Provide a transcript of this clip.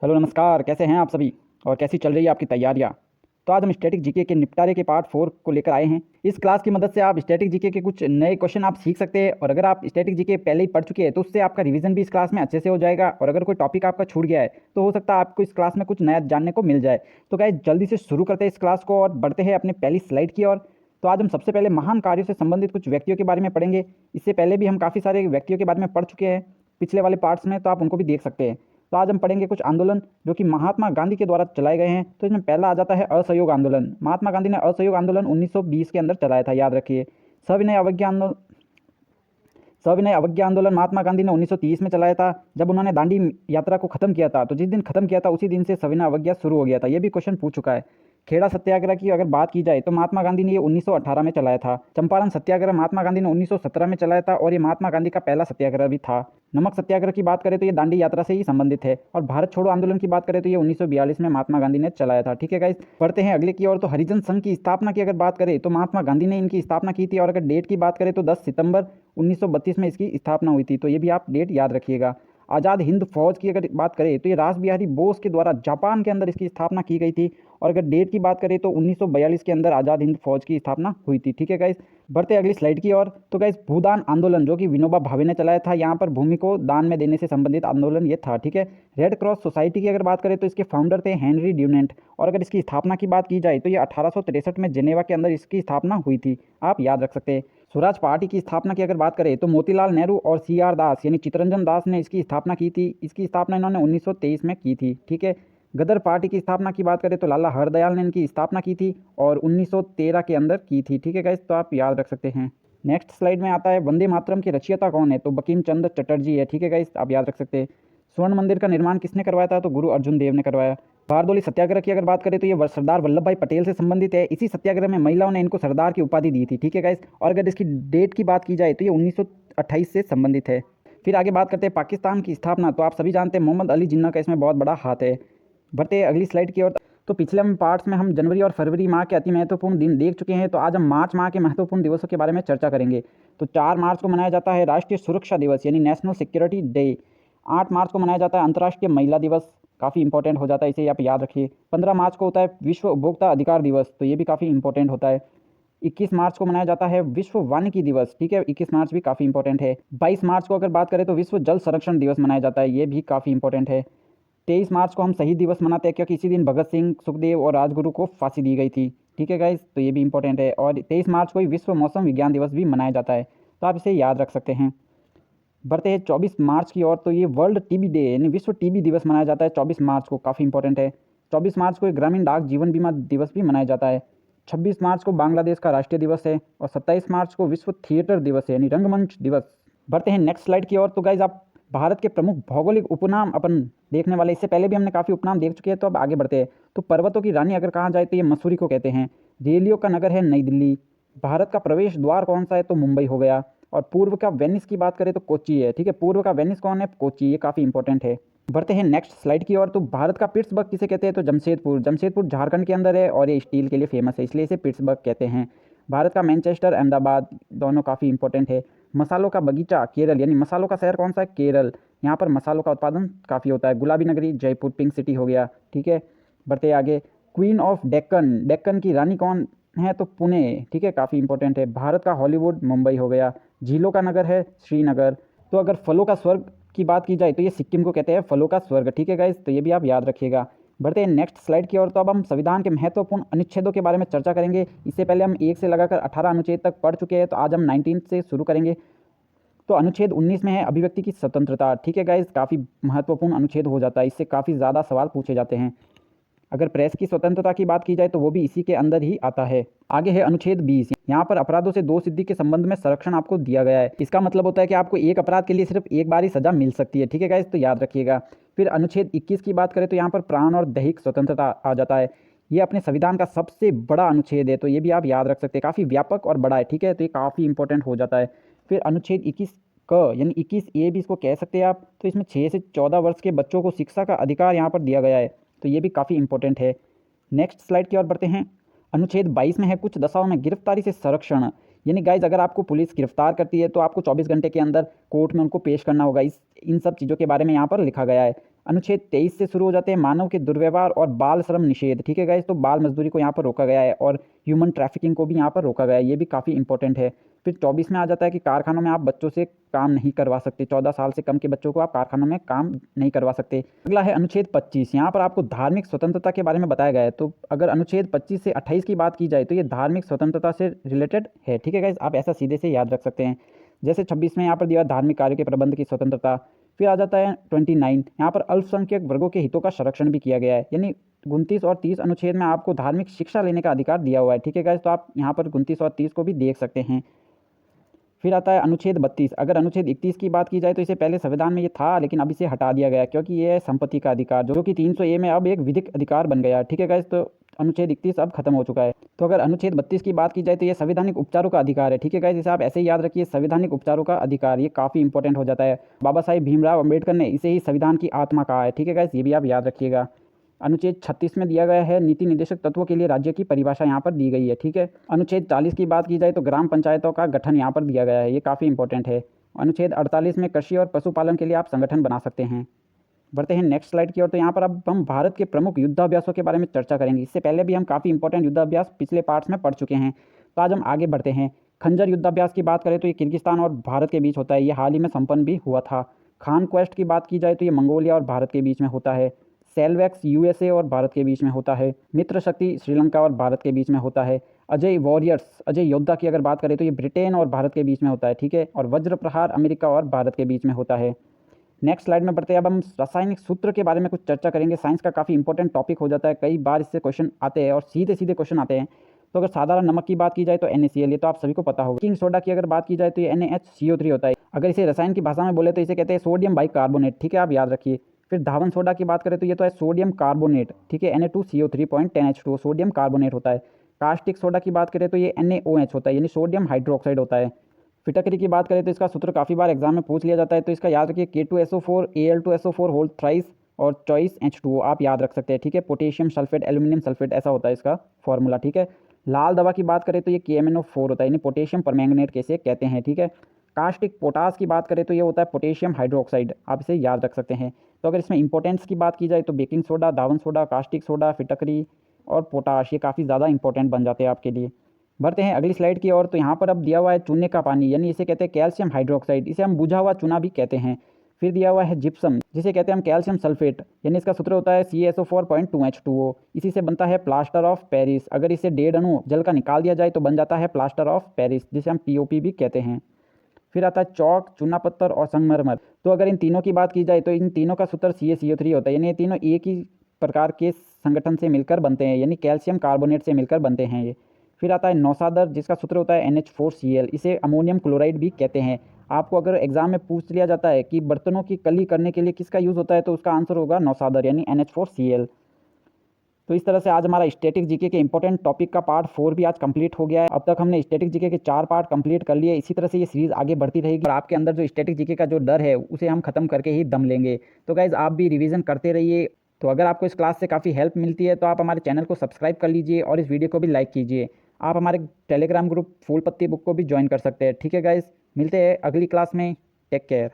Hello नमस्कार, कैसे हैं आप सभी और कैसी चल रही है आपकी तैयारियां। तो आज हम स्टैटिक जीके के निपटारे के पार्ट 4 को लेकर आए हैं। इस क्लास की मदद से आप स्टैटिक जीके के कुछ नए क्वेश्चन आप सीख सकते हैं और अगर आप स्टैटिक जीके पहले ही पढ़ चुके हैं तो उससे आपका रिवीजन भी इस क्लास में अच्छे से हो जाएगा और अगर कोई टॉपिक आपका छूट गया है तो हो सकता है आपको इस क्लास में कुछ नया जानने को मिल जाए। तो गाइस जल्दी से शुरू करते हैं इस क्लास को और बढ़ते हैं अपने पहली स्लाइड की ओर। तो आज हम सबसे पहले महान कार्यों से संबंधित कुछ व्यक्तियों के बारे में पढ़ेंगे। इससे पहले भी हम काफ़ी सारे व्यक्तियों के बारे में पढ़ चुके हैं पिछले वाले पार्ट्स में, तो आप उनको भी देख सकते हैं। तो आज हम पढ़ेंगे कुछ आंदोलन जो कि महात्मा गांधी के द्वारा चलाए गए हैं। तो इसमें पहला आ जाता है असहयोग आंदोलन। महात्मा गांधी ने असहयोग आंदोलन 1920 के अंदर चलाया था, याद रखिए। सविनय अवज्ञा आंदोलन महात्मा गांधी ने 1930 में चलाया था जब उन्होंने दांडी यात्रा को खत्म किया था। तो जिस दिन खत्म किया था उसी दिन से सविनय अवज्ञा शुरू हो गया था। ये भी क्वेश्चन पूछ चुका है। खेड़ा सत्याग्रह की अगर बात की जाए तो महात्मा गांधी ने ये 1918 में चलाया था। चंपारण सत्याग्रह महात्मा गांधी ने 1917 में चलाया था और ये महात्मा गांधी का पहला सत्याग्रह भी था। नमक सत्याग्रह की बात करें तो ये दांडी यात्रा से ही संबंधित है और भारत छोड़ो आंदोलन की बात करें तो ये 1942 में महात्मा गांधी ने चलाया था। ठीक है गाइस, पढ़ते हैं अगले की ओर। तो हरिजन संघ की स्थापना की अगर बात करें तो महात्मा गांधी ने इनकी स्थापना की थी और अगर डेट की बात करें तो 10 सितंबर 1932 में इसकी स्थापना हुई थी। तो ये भी आप डेट याद रखिएगा। आज़ाद हिंद फौज की अगर बात करें तो ये रास बिहारी बोस के द्वारा जापान के अंदर इसकी स्थापना की गई थी और अगर डेट की बात करें तो 1942 के अंदर आज़ाद हिंद फौज की स्थापना हुई थी। ठीक है गाइस, बढ़ते अगली स्लाइड की ओर। तो गाइस भूदान आंदोलन जो कि विनोबा भावे ने चलाया था, यहाँ पर भूमि को दान में देने से संबंधित आंदोलन ये था। ठीक है, रेड क्रॉस सोसाइटी की अगर बात करें तो इसके फाउंडर थे हेनरी ड्यूनेंट और अगर इसकी स्थापना की बात की जाए तो ये 1863 में जेनेवा के अंदर इसकी स्थापना हुई थी, आप याद रख सकते हैं। स्वराज पार्टी की स्थापना की अगर बात करें तो मोतीलाल नेहरू और CR दास यानी चित्तरंजन दास ने इसकी स्थापना की थी। इसकी स्थापना इन्होंने 1923 में की थी। ठीक है, गदर पार्टी की स्थापना की बात करें तो लाला हरदयाल ने इनकी स्थापना की थी और 1913 के अंदर की थी। ठीक है गाइस, तो आप याद रख सकते हैं। नेक्स्ट स्लाइड में आता है वंदे मातरम के रचयिता कौन है, तो बंकिम चंद्र चटर्जी है। ठीक है गाइस, आप याद रख सकते हैं। स्वर्ण मंदिर का निर्माण किसने करवाया था, तो गुरु अर्जुन देव ने करवाया। बारदोली सत्याग्रह की अगर बात करें तो ये सरदार वल्लभ भाई पटेल से संबंधित है। इसी सत्याग्रह में महिलाओं ने इनको सरदार की उपाधि दी थी। ठीक है गाइस, और अगर इसकी डेट की बात की जाए तो ये 1928 से संबंधित है। फिर आगे बात करते हैं पाकिस्तान की स्थापना। तो आप सभी जानते हैं मोहम्मद अली जिन्ना का इसमें बहुत बड़ा हाथ है। बढ़ते हैं अगली स्लाइड की ओर। तो पिछले हम पार्ट्स में हम जनवरी और फरवरी माह के अति महत्वपूर्ण दिन देख चुके हैं। तो आज हम मार्च माह के महत्वपूर्ण दिवसों के बारे में चर्चा करेंगे। तो 4 मार्च को मनाया जाता है राष्ट्रीय सुरक्षा दिवस यानी नेशनल सिक्योरिटी डे। 8 मार्च को मनाया जाता है अंतर्राष्ट्रीय महिला दिवस, काफ़ी इंपॉर्टेंट हो जाता है, इसे आप याद रखिए। 15 मार्च को होता है विश्व उपभोक्ता अधिकार दिवस, तो ये भी काफ़ी इंपॉर्टेंट होता है। 21 मार्च को मनाया जाता है विश्व वानिकी दिवस। ठीक है, 21 मार्च भी काफ़ी इंपॉर्टेंट है। 22 मार्च को अगर बात करें तो विश्व जल संरक्षण दिवस मनाया जाता है, ये भी काफ़ी इंपॉर्टेंट है। 23 मार्च को हम शहीद दिवस मनाते हैं क्योंकि इसी दिन भगत सिंह, सुखदेव और राजगुरु को फांसी दी गई थी। ठीक है गाइस, तो ये भी इंपॉर्टेंट है। और 23 मार्च को ही विश्व मौसम विज्ञान दिवस भी मनाया जाता है, तो आप इसे याद रख सकते हैं। बढ़ते हैं 24 मार्च की ओर। तो ये वर्ल्ड टीबी डे यानी विश्व टीबी दिवस मनाया जाता है 24 मार्च को, काफ़ी इंपॉर्टेंट है। 24 मार्च को एक ग्रामीण डाक जीवन बीमा दिवस भी मनाया जाता है। 26 मार्च को बांग्लादेश का राष्ट्रीय दिवस है और 27 मार्च को विश्व थिएटर दिवस है यानी रंगमंच दिवस। बढ़ते हैं नेक्स्ट स्लाइड की ओर। तो गाइज आप भारत के प्रमुख भौगोलिक उपनाम अपन देखने वाले, इससे पहले भी हमने काफ़ी उपनाम देख चुके हैं, तो अब आगे बढ़ते हैं। तो पर्वतों की रानी अगर कहा जाए तो ये मसूरी को कहते हैं। रेलियों का नगर है नई दिल्ली। भारत का प्रवेश द्वार कौन सा है, तो मुंबई हो गया। और पूर्व का वेनिस की बात करें तो कोच्चि है। ठीक है, पूर्व का वेनिस कौन है, कोच्चि, ये काफ़ी इंपॉर्टेंट है। बढ़ते हैं नेक्स्ट स्लाइड की ओर। तो भारत का पिट्सबर्ग किसे कहते हैं, तो जमशेदपुर। जमशेदपुर झारखंड के अंदर है और ये स्टील के लिए फेमस है, इसलिए इसे पिट्सबर्ग कहते हैं। भारत का मैनचेस्टर, अहमदाबाद, दोनों काफ़ी इंपॉर्टेंट है। मसालों का बगीचा केरल यानी मसालों का शहर कौन सा है, केरल। यहाँ पर मसालों का उत्पादन काफ़ी होता है। गुलाबी नगरी जयपुर, पिंक सिटी हो गया। ठीक है, बढ़ते आगे। क्वीन ऑफ डेक्कन, डेक्कन की रानी कौन है, तो पुणे। ठीक है, काफ़ी इंपॉर्टेंट है। भारत का हॉलीवुड मुंबई हो गया। झीलों का नगर है श्रीनगर। तो अगर फलों का स्वर्ग की बात की जाए तो ये सिक्किम को कहते हैं फलों का स्वर्ग। ठीक है गाइस, तो ये भी आप याद रखिएगा। बढ़ते हैं नेक्स्ट स्लाइड की ओर। तो अब हम संविधान के महत्वपूर्ण अनुच्छेदों के बारे में चर्चा करेंगे। इससे पहले हम 1 से लगाकर 18 अनुच्छेद तक पढ़ चुके हैं, तो आज हम 19 से शुरू करेंगे। तो अनुच्छेद 19 में है अभिव्यक्ति की स्वतंत्रता। ठीक है गाइस, काफ़ी महत्वपूर्ण अनुच्छेद हो जाता है, इससे काफ़ी ज़्यादा सवाल पूछे जाते हैं। अगर प्रेस की स्वतंत्रता की बात की जाए तो वो भी इसी के अंदर ही आता है। आगे है अनुच्छेद 20। यहाँ पर अपराधों से दो सिद्धि के संबंध में संरक्षण आपको दिया गया है। इसका मतलब होता है कि आपको एक अपराध के लिए सिर्फ एक बार ही सजा मिल सकती है। ठीक है गाइस, तो याद रखिएगा। फिर अनुच्छेद 21 की बात करें तो यहाँ पर प्राण और दैहिक स्वतंत्रता आ जाता है। ये अपने संविधान का सबसे बड़ा अनुच्छेद है, तो ये भी आप याद रख सकते हैं, काफ़ी व्यापक और बड़ा है। ठीक है, तो ये काफ़ी इंपॉर्टेंट हो जाता है। फिर अनुच्छेद 21 क यानी 21A भी इसको कह सकते हैं आप। तो इसमें 6 से 14 वर्ष के बच्चों को शिक्षा का अधिकार यहाँ पर दिया गया है, तो ये भी काफ़ी इंपॉर्टेंट है। नेक्स्ट स्लाइड की ओर बढ़ते हैं। अनुच्छेद 22 में है कुछ दशाओं में गिरफ्तारी से संरक्षण, यानी गाइज अगर आपको पुलिस गिरफ्तार करती है तो आपको 24 घंटे के अंदर कोर्ट में उनको पेश करना होगा। इन सब चीज़ों के बारे में यहाँ पर लिखा गया है। अनुच्छेद 23 से शुरू हो जाते हैं मानव के दुर्व्यवहार और बाल श्रम निषेध। ठीक है गाइस, तो बाल मजदूरी को यहाँ पर रोका गया है और ह्यूमन ट्रैफिकिंग को भी यहाँ पर रोका गया है, ये भी काफ़ी इंपॉर्टेंट है। फिर 24 में आ जाता है कि कारखानों में आप बच्चों से काम नहीं करवा सकते, 14 साल से कम के बच्चों को आप कारखानों में काम नहीं करवा सकते। अगला है अनुच्छेद 25, यहाँ पर आपको धार्मिक स्वतंत्रता के बारे में बताया गया है। तो अगर अनुच्छेद 25 से 28 की बात की जाए तो ये धार्मिक स्वतंत्रता से रिलेटेड है। ठीक है गाइस, आप ऐसा सीधे से याद रख सकते हैं। जैसे 26 में यहाँ पर दिया धार्मिक कार्य के प्रबंध की स्वतंत्रता। फिर आ जाता है 29, यहाँ पर अल्पसंख्यक वर्गों के हितों का संरक्षण भी किया गया है, यानी 29 और 30 अनुच्छेद में आपको धार्मिक शिक्षा लेने का अधिकार दिया हुआ है। ठीक है गाइस, तो आप यहाँ पर 29 और 30 को भी देख सकते हैं। फिर आता है अनुच्छेद 32। अगर अनुच्छेद 31 की बात की जाए तो इसे पहले संविधान में ये था, लेकिन अब इसे हटा दिया गया क्योंकि ये है संपत्ति का अधिकार, जो कि 300A में अब एक विधिक अधिकार बन गया। ठीक है गाइस, तो अनुच्छेद 31 अब खत्म हो चुका है। तो अगर अनुच्छेद 32 की बात की जाए तो ये संवैधानिक उपचारों का अधिकार है। ठीक है गाइस, इसे आप ऐसे ही याद रखिए, संवैधानिक उपचारों का अधिकार, ये काफ़ी इंपॉर्टेंट हो जाता है। बाबा साहेब भीमराव अम्बेडकर ने इसे ही संविधान की आत्मा कहा है। ठीक है गाइस, ये भी आप याद रखिएगा। अनुच्छेद 36 में दिया गया है नीति निर्देशक तत्वों के लिए राज्य की परिभाषा यहाँ पर दी गई है। ठीक है, अनुच्छेद 40 की बात की जाए तो ग्राम पंचायतों का गठन यहाँ पर दिया गया है, ये काफ़ी इंपॉर्टेंट है। अनुच्छेद 48 में कृषि और पशुपालन के लिए आप संगठन बना सकते हैं। बढ़ते हैं नेक्स्ट स्लाइड की ओर। तो यहाँ पर अब हम भारत के प्रमुख युद्धाभ्यासों के बारे में चर्चा करेंगे। इससे पहले भी हम काफ़ी इंपॉर्टेंट युद्धाभ्यास पिछले पार्ट्स में पढ़ चुके हैं, तो आज हम आगे बढ़ते हैं। खंजर युद्धाभ्यास की बात करें तो ये किर्गिस्तान और भारत के बीच होता है, ये हाल ही में संपन्न भी हुआ था। खान क्वेस्ट की बात की जाए तो ये मंगोलिया और भारत के बीच में होता है। सेलवैक्स USA और भारत के बीच में होता है। मित्र शक्ति श्रीलंका और भारत के बीच में होता है। अजय वॉरियर्स, अजय योद्धा की अगर बात करें तो ये ब्रिटेन और भारत के बीच में होता है। ठीक है, और वज्र प्रहार अमेरिका और भारत के बीच में होता है। नेक्स्ट स्लाइड में बढ़ते हैं। अब हम रासायनिक सूत्र के बारे में कुछ चर्चा करेंगे। साइंस का काफ़ी इंपॉर्टेंट टॉपिक हो जाता है, कई बार इससे क्वेश्चन आते हैं और सीधे सीधे क्वेश्चन आते हैं। तो अगर साधारण नमक की बात की जाए तो NaCl, ये तो आप सभी को पता होगा। बेकिंग सोडा की अगर बात की जाए तो ये NaHCO3 होता है। अगर इसे रसायन की भाषा में बोले तो इसे कहते हैं सोडियम बाइकार्बोनेट। ठीक है, आप याद रखिए। फिर धावन सोडा की बात करें तो ये तो है सोडियम कार्बोनेट। ठीक है, Na2CO3.10H2O सोडियम कार्बोनेट होता है। कास्टिक सोडा की बात करें तो ये NaOH होता है, यानी सोडियम हाइड्रोक्साइड होता है। फिटकरी की बात करें तो इसका सूत्र काफ़ी बार एग्जाम में पूछ लिया जाता है, तो इसका याद रखिए K2SO4 Al2SO4 होल थ्राइस और चॉइस H2O आप याद रख सकते हैं। ठीक है, पोटेशियम सल्फेट एल्यूमिनियम सल्फेट ऐसा होता है इसका फॉर्मूला। ठीक है, लाल दवा की बात करें तो ये KMnO4 होता है, यानी पोटेशियम परमैंगनेट कैसे कहते हैं। ठीक है, कास्टिक पोटास की बात करें तो ये होता है पोटेशियम हाइड्रोक्साइड, आप इसे याद रख सकते हैं। तो अगर इसमें इंपॉर्टेंस की बात की जाए तो बेकिंग सोडा, दावन सोडा, कास्टिक सोडा, फिटकरी और पोटाश, ये काफ़ी ज़्यादा इंपॉर्टेंट बन जाते हैं आपके लिए। बढ़ते हैं अगली स्लाइड की ओर। तो यहाँ पर अब दिया हुआ है चूने का पानी, यानी इसे कहते हैं कैल्शियम हाइड्रोक्साइड, इसे हम बुझा हुआ चूना भी कहते हैं। फिर दिया हुआ है जिप्सम, जिसे कहते हैं हम कैल्शियम सल्फेट, यानी इसका सूत्र होता है CaSO4.2H2O, इसी से बनता है प्लास्टर ऑफ पेरिस। अगर इसे 1.5 अणु जल का निकाल दिया जाए तो बन जाता है प्लास्टर ऑफ पेरिस, जिसे हम POP भी कहते हैं। फिर आता है चौक, चूना पत्थर और संगमरमर। तो अगर इन तीनों की बात की जाए तो इन तीनों का सूत्र CaCO3 होता है, यानी ये तीनों एक ही प्रकार के संगठन से मिलकर बनते हैं, यानी कैल्शियम कार्बोनेट से मिलकर बनते हैं ये। फिर आता है नौसादर, जिसका सूत्र होता है NH4Cl, इसे अमोनियम क्लोराइड भी कहते हैं। आपको अगर एग्जाम में पूछ लिया जाता है कि बर्तनों की कली करने के लिए किसका यूज़ होता है, तो उसका आंसर होगा नौसादर, यानी NH4Cl। तो इस तरह से आज हमारा स्टैटिक जीके के इंपॉर्टेंट टॉपिक का पार्ट 4 भी आज कंप्लीट हो गया है। अब तक हमने स्टैटिक जीके के 4 पार्ट कंप्लीट कर लिए। इसी तरह से ये सीरीज़ आगे बढ़ती रहेगी और आपके अंदर जो स्टैटिक जीके का जो डर है उसे हम खत्म करके ही दम लेंगे। तो गाइज़, आप भी रिवीजन करते रहिए। तो अगर आपको इस क्लास से काफ़ी हेल्प मिलती है तो आप हमारे चैनल को सब्सक्राइब कर लीजिए और इस वीडियो को भी लाइक कीजिए। आप हमारे टेलीग्राम ग्रुप फूल पत्ती बुक को भी ज्वाइन कर सकते हैं। ठीक है गाइज़, मिलते हैं अगली क्लास में। Take care.